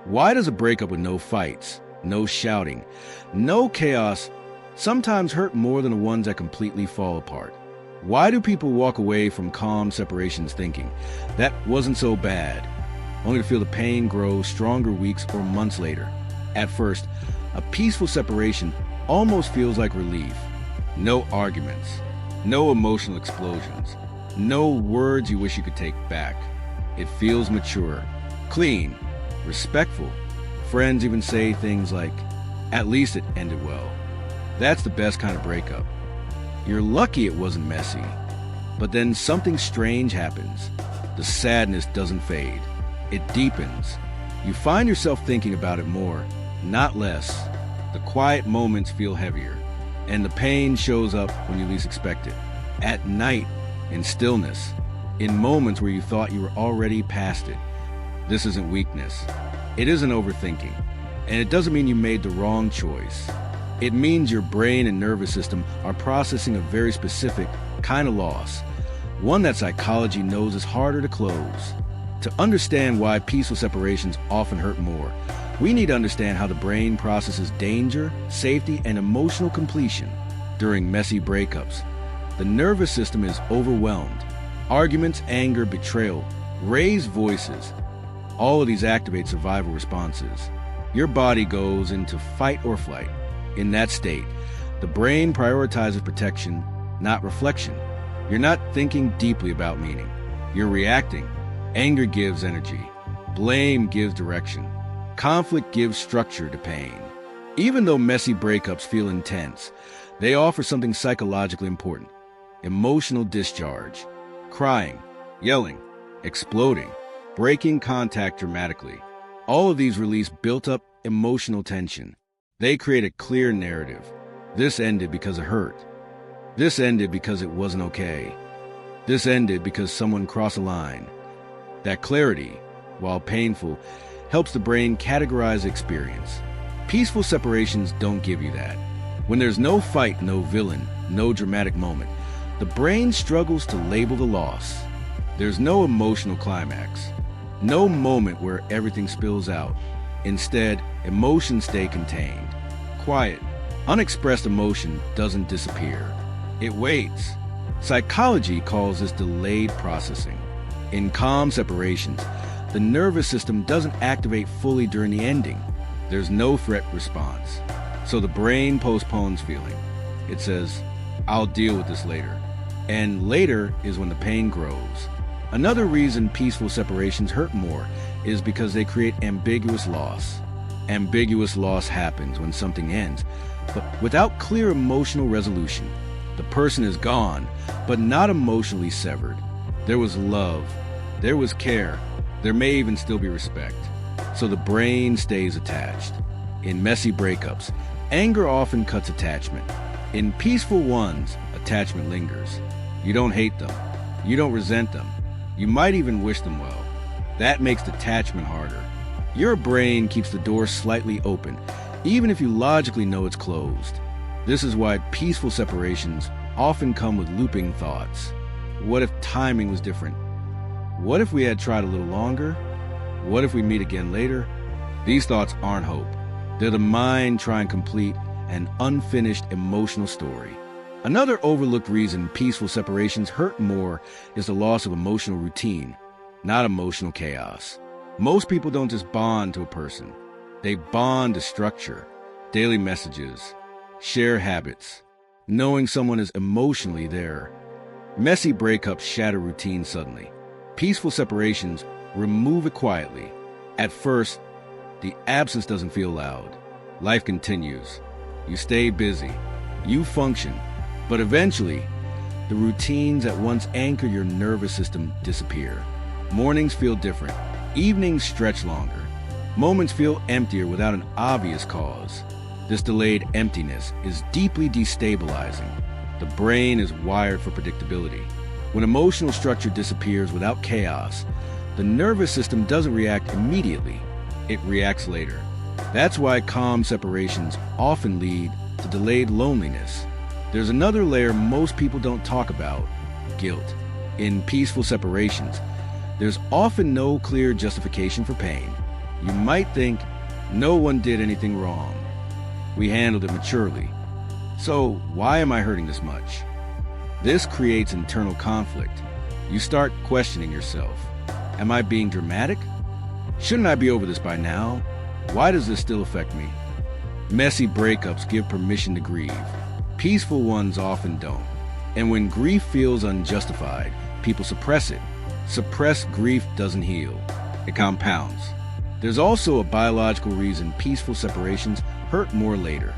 Why does a breakup with no fights, no shouting, no chaos sometimes hurt more than the ones that completely fall apart? Why do people walk away from calm separations thinking, that wasn't so bad, only to feel the pain grow stronger weeks or months later? At first, a peaceful separation almost feels like relief. No arguments, no emotional explosions, no words you wish you could take back. It feels mature, clean, respectful. Friends even say things like, "At least it ended well." That's the best kind of breakup. You're lucky it wasn't messy. But then something strange happens. The sadness doesn't fade. It deepens. You find yourself thinking about it more, not less. The quiet moments feel heavier, and the pain shows up when you least expect it. At night, in stillness, in moments where you thought you were already past it. This isn't weakness. It isn't overthinking. And it doesn't mean you made the wrong choice. It means your brain and nervous system are processing a very specific kind of loss, one that psychology knows is harder to close. To understand why peaceful separations often hurt more, we need to understand how the brain processes danger, safety, and emotional completion during messy breakups. The nervous system is overwhelmed. Arguments, anger, betrayal, raised voices, all of these activate survival responses. Your body goes into fight or flight. In that state, the brain prioritizes protection, not reflection. You're not thinking deeply about meaning. You're reacting. Anger gives energy. Blame gives direction. Conflict gives structure to pain. Even though messy breakups feel intense, they offer something psychologically important: emotional discharge. Crying, yelling, exploding, breaking contact dramatically. All of these release built-up emotional tension. They create a clear narrative. This ended because it hurt. This ended because it wasn't okay. This ended because someone crossed a line. That clarity, while painful, helps the brain categorize the experience. Peaceful separations don't give you that. When there's no fight, no villain, no dramatic moment, the brain struggles to label the loss. There's no emotional climax, no moment where everything spills out. Instead, emotions stay contained. Quiet, unexpressed emotion doesn't disappear. It waits. Psychology calls this delayed processing. In calm separations, the nervous system doesn't activate fully during the ending. There's no threat response. So the brain postpones feeling. It says, "I'll deal with this later." And later is when the pain grows. Another reason peaceful separations hurt more is because they create ambiguous loss. Ambiguous loss happens when something ends, but without clear emotional resolution. The person is gone, but not emotionally severed. There was love, there was care, there may even still be respect. So the brain stays attached. In messy breakups, anger often cuts attachment. In peaceful ones, attachment lingers. You don't hate them. You don't resent them. You might even wish them well. That makes detachment harder. Your brain keeps the door slightly open, even if you logically know it's closed. This is why peaceful separations often come with looping thoughts. What if timing was different? What if we had tried a little longer? What if we meet again later? These thoughts aren't hope. They're the mind trying to complete an unfinished emotional story. Another overlooked reason peaceful separations hurt more is the loss of emotional routine, not emotional chaos. Most people don't just bond to a person. They bond to structure, daily messages, share habits, knowing someone is emotionally there. Messy breakups shatter routine suddenly. Peaceful separations remove it quietly. At first, the absence doesn't feel loud. Life continues. You stay busy. You function. But eventually, the routines that once anchored your nervous system disappear. Mornings feel different. Evenings stretch longer. Moments feel emptier without an obvious cause. This delayed emptiness is deeply destabilizing. The brain is wired for predictability. When emotional structure disappears without chaos, the nervous system doesn't react immediately. It reacts later. That's why calm separations often lead to delayed loneliness. There's another layer most people don't talk about: guilt. In peaceful separations, there's often no clear justification for pain. You might think no one did anything wrong. We handled it maturely. So why am I hurting this much? This creates internal conflict. You start questioning yourself. Am I being dramatic? Shouldn't I be over this by now? Why does this still affect me? Messy breakups give permission to grieve. Peaceful ones often don't. And when grief feels unjustified, people suppress it. Suppressed grief doesn't heal. It compounds. There's also a biological reason peaceful separations hurt more later.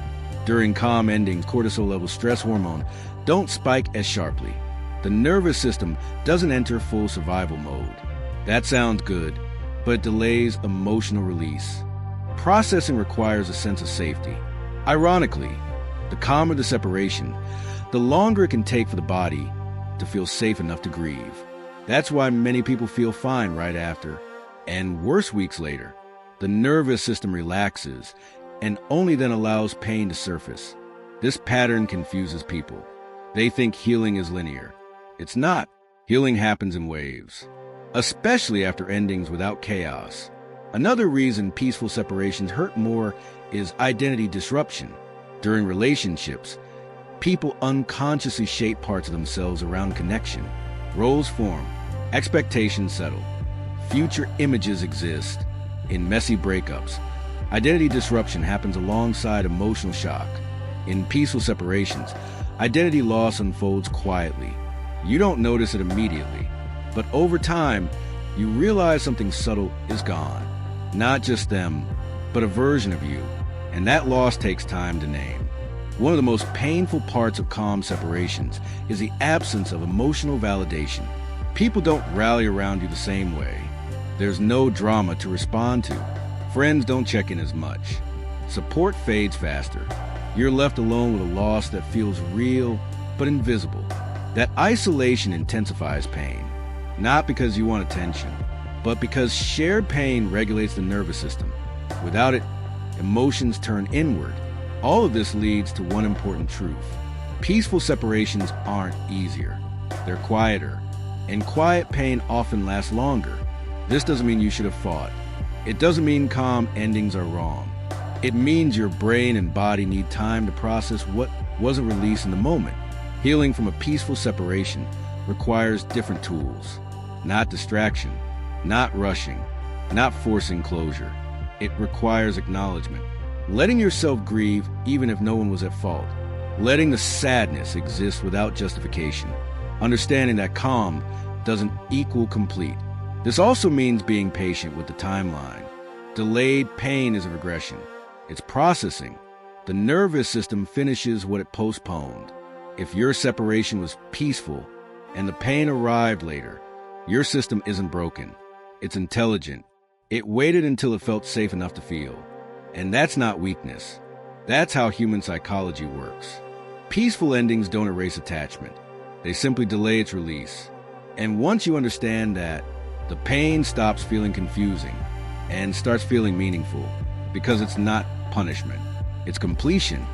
During calm endings, cortisol level stress hormone don't spike as sharply. The nervous system doesn't enter full survival mode. That sounds good, but it delays emotional release. Processing requires a sense of safety. Ironically, the calmer the separation, the longer it can take for the body to feel safe enough to grieve. That's why many people feel fine right after, and worse weeks later. The nervous system relaxes and only then allows pain to surface. This pattern confuses people. They think healing is linear. It's not. Healing happens in waves, especially after endings without chaos. Another reason peaceful separations hurt more is identity disruption. During relationships, people unconsciously shape parts of themselves around connection. Roles form, expectations settle, future images exist. In messy breakups, identity disruption happens alongside emotional shock. In peaceful separations, identity loss unfolds quietly. You don't notice it immediately, but over time, you realize something subtle is gone. Not just them, but a version of you, and that loss takes time to name. One of the most painful parts of calm separations is the absence of emotional validation. People don't rally around you the same way. There's no drama to respond to. Friends don't check in as much. Support fades faster. You're left alone with a loss that feels real but invisible. That isolation intensifies pain, not because you want attention, but because shared pain regulates the nervous system. Without it, emotions turn inward. All of this leads to one important truth. Peaceful separations aren't easier. They're quieter, and quiet pain often lasts longer. This doesn't mean you should have fought. It doesn't mean calm endings are wrong. It means your brain and body need time to process what wasn't released in the moment. Healing from a peaceful separation requires different tools. Not distraction, not rushing, not forcing closure. It requires acknowledgement. Letting yourself grieve even if no one was at fault. Letting the sadness exist without justification. Understanding that calm doesn't equal complete. This also means being patient with the timeline. Delayed pain is a regression. It's processing. The nervous system finishes what it postponed. If your separation was peaceful and the pain arrived later, your system isn't broken. It's intelligent. It waited until it felt safe enough to feel. And that's not weakness. That's how human psychology works. Peaceful endings don't erase attachment. They simply delay its release. And once you understand that, the pain stops feeling confusing and starts feeling meaningful, because it's not punishment. It's completion.